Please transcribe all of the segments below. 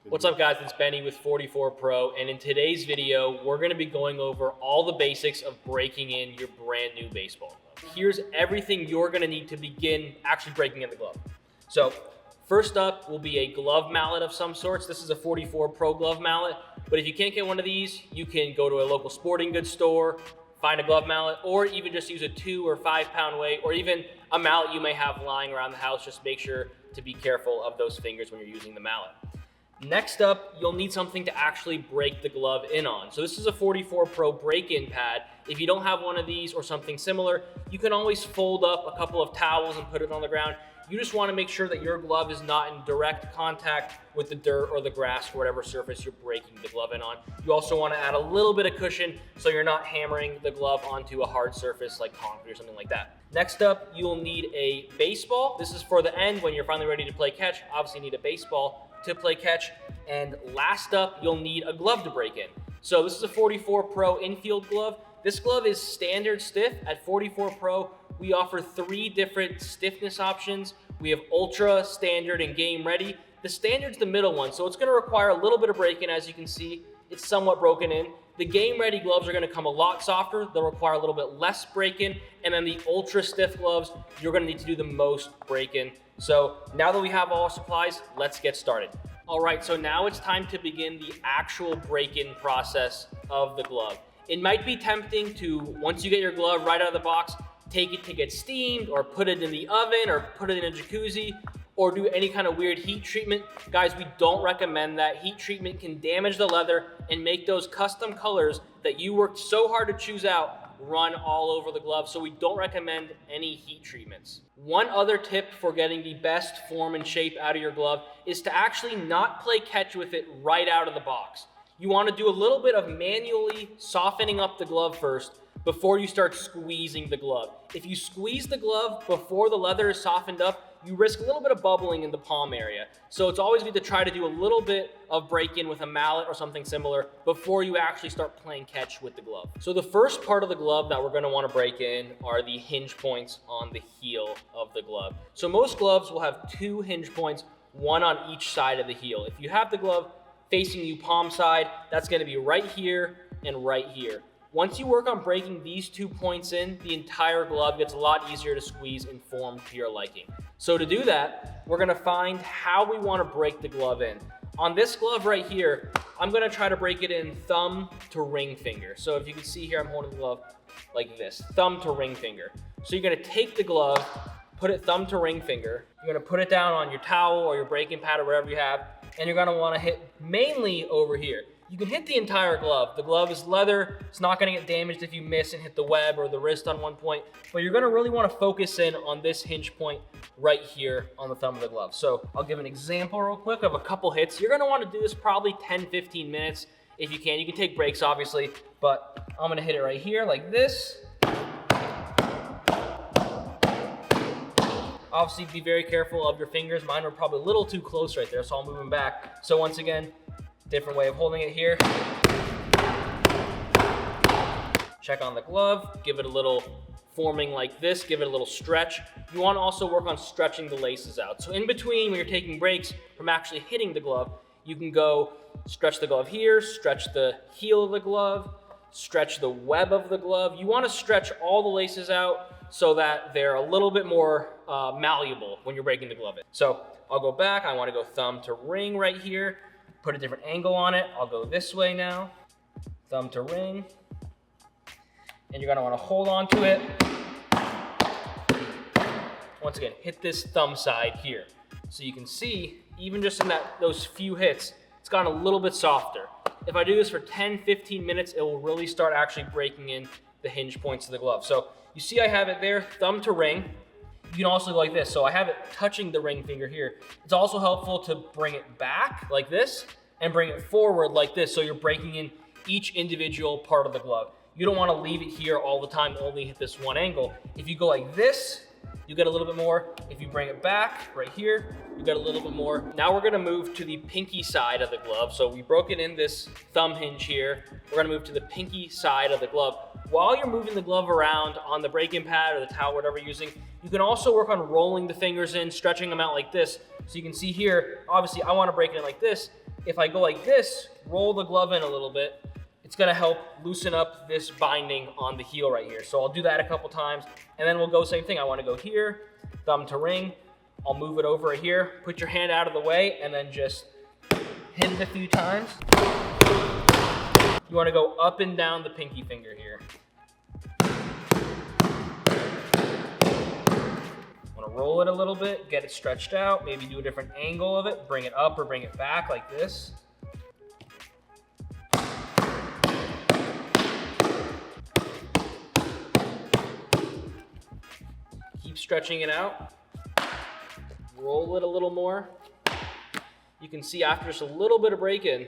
What's up guys, it's Benny with 44 Pro, and in today's video, we're gonna be going over all the basics of breaking in your brand new baseball glove. Here's everything you're gonna need to begin actually breaking in the glove. So first up will be a glove mallet of some sorts. This is a 44 Pro Glove Mallet, but if you can't get one of these, you can go to a local sporting goods store, find a glove mallet, or even just use a 2 or 5 pound weight, or even a mallet you may have lying around the house. Just make sure to be careful of those fingers when you're using the mallet. Next up, you'll need something to actually break the glove in on. So this is a 44 Pro break-in pad. If you don't have one of these or something similar, you can always fold up a couple of towels and put it on the ground. You just want to make sure that your glove is not in direct contact with the dirt or the grass or whatever surface you're breaking the glove in on. You also want to add a little bit of cushion so you're not hammering the glove onto a hard surface like concrete or something like that. Next up, you'll need a baseball. This is for the end when you're finally ready to play catch. Obviously, you need a baseball to play catch. And last up, you'll need a glove to break in. So this is a 44 Pro Infield glove. This glove is standard stiff. At 44 Pro, we offer 3 different stiffness options. We have ultra, standard, and game ready. The standard's the middle one, so it's gonna require a little bit of break-in. As you can see, it's somewhat broken in. The game ready gloves are gonna come a lot softer. They'll require a little bit less break-in. And then the ultra stiff gloves, you're gonna need to do the most break-in. So now that we have all our supplies, let's get started. All right, so now it's time to begin the actual break-in process of the glove. It might be tempting to, once you get your glove right out of the box, take it to get steamed or put it in the oven or put it in a jacuzzi or do any kind of weird heat treatment. Guys, we don't recommend that. Heat treatment can damage the leather and make those custom colors that you worked so hard to choose out run all over the glove, so we don't recommend any heat treatments. One other tip for getting the best form and shape out of your glove is to actually not play catch with it right out of the box. You want to do a little bit of manually softening up the glove first before you start squeezing the glove. If you squeeze the glove before the leather is softened up, you risk a little bit of bubbling in the palm area. So it's always good to try to do a little bit of break-in with a mallet or something similar before you actually start playing catch with the glove. So the first part of the glove that we're gonna wanna break in are the hinge points on the heel of the glove. So most gloves will have 2 hinge points, one on each side of the heel. If you have the glove facing you palm side, that's gonna be right here and right here. Once you work on breaking these 2 points in, the entire glove gets a lot easier to squeeze and form to your liking. So to do that, we're gonna find how we wanna break the glove in. On this glove right here, I'm gonna try to break it in thumb to ring finger. So if you can see here, I'm holding the glove like this, thumb to ring finger. So you're gonna take the glove, put it thumb to ring finger. You're gonna put it down on your towel or your breaking pad or whatever you have, and you're gonna wanna hit mainly over here. You can hit the entire glove. The glove is leather. It's not gonna get damaged if you miss and hit the web or the wrist on one point, but you're gonna really wanna focus in on this hinge point right here on the thumb of the glove. So I'll give an example real quick of a couple hits. You're gonna wanna do this probably 10-15 minutes if you can. You can take breaks obviously, but I'm gonna hit it right here like this. Obviously be very careful of your fingers. Mine were probably a little too close right there, so I'll move them back. So once again, different way of holding it here. Check on the glove, give it a little forming like this, give it a little stretch. You want to also work on stretching the laces out. So in between, when you're taking breaks from actually hitting the glove, you can go stretch the glove here, stretch the heel of the glove, stretch the web of the glove. You want to stretch all the laces out so that they're a little bit more malleable when you're breaking the glove in. So I'll go back, I want to go thumb to ring right here. Put a different angle on it. I'll go this way now, thumb to ring. And you're gonna wanna hold on to it. Once again, hit this thumb side here. So you can see, even just in those few hits, it's gotten a little bit softer. If I do this for 10-15 minutes, it will really start actually breaking in the hinge points of the glove. So you see I have it there, thumb to ring. You can also go like this. So I have it touching the ring finger here. It's also helpful to bring it back like this and bring it forward like this. So you're breaking in each individual part of the glove. You don't want to leave it here all the time, only hit this one angle. If you go like this, you get a little bit more. If you bring it back right here, you get a little bit more. Now we're gonna move to the pinky side of the glove. So we broke it in this thumb hinge here. We're gonna move to the pinky side of the glove. While you're moving the glove around on the break-in pad or the towel, whatever you're using, you can also work on rolling the fingers in, stretching them out like this. So you can see here, obviously I wanna break it in like this. if I go like this, roll the glove in a little bit, it's gonna help loosen up this binding on the heel right here. So I'll do that a couple times, and then we'll go same thing. I wanna go here, thumb to ring, I'll move it over here, put your hand out of the way, and then just hit it a few times. You wanna go up and down the pinky finger here. Wanna roll it a little bit, get it stretched out, maybe do a different angle of it, bring it up or bring it back like this. Keep stretching it out. Roll it a little more. You can see after just a little bit of break-in,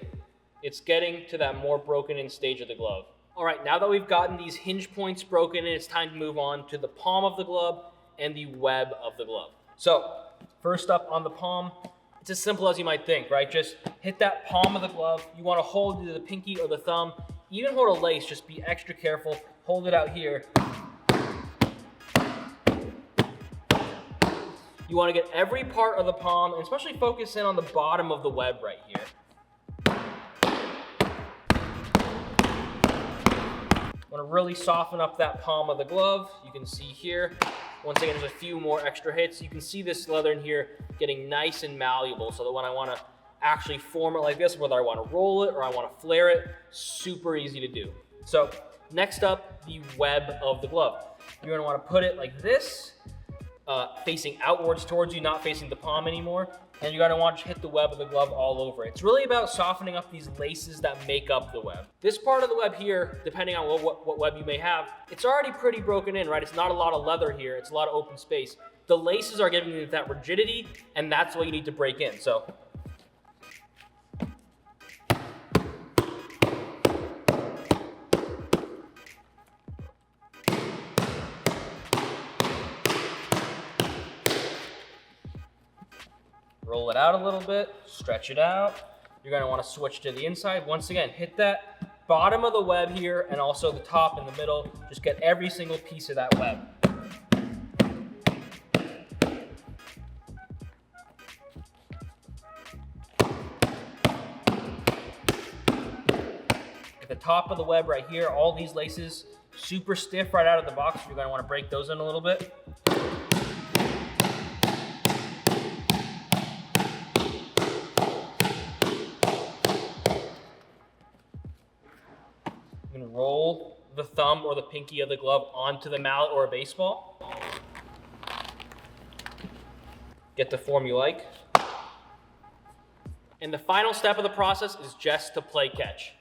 it's getting to that more broken in stage of the glove. All right, now that we've gotten these hinge points broken in, it's time to move on to the palm of the glove and the web of the glove. So first up on the palm, it's as simple as you might think, right? Just hit that palm of the glove. You wanna hold either the pinky or the thumb. Even hold a lace, just be extra careful. Hold it out here. You wanna get every part of the palm, and especially focus in on the bottom of the web right here. Wanna really soften up that palm of the glove. You can see here, once again, there's a few more extra hits. You can see this leather in here getting nice and malleable, so that when I wanna actually form it like this, whether I wanna roll it or I wanna flare it, super easy to do. So next up, the web of the glove. You're gonna wanna put it like this, facing outwards towards you, not facing the palm anymore. And you're gonna want to hit the web of the glove all over it. It's really about softening up these laces that make up the web. This part of the web here, depending on what web you may have, it's already pretty broken in, right? It's not a lot of leather here, it's a lot of open space. The laces are giving you that rigidity, and that's what you need to break in. So roll it out a little bit, stretch it out. You're gonna wanna switch to the inside. Once again, hit that bottom of the web here and also the top in the middle. Just get every single piece of that web. At the top of the web right here, all these laces, super stiff right out of the box. You're gonna wanna break those in a little bit. Roll the thumb or the pinky of the glove onto the mallet or a baseball. Get the form you like. And the final step of the process is just to play catch.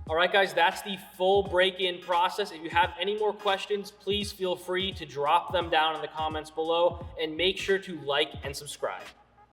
All right, guys, that's the full break-in process. If you have any more questions, please feel free to drop them down in the comments below, and make sure to like and subscribe.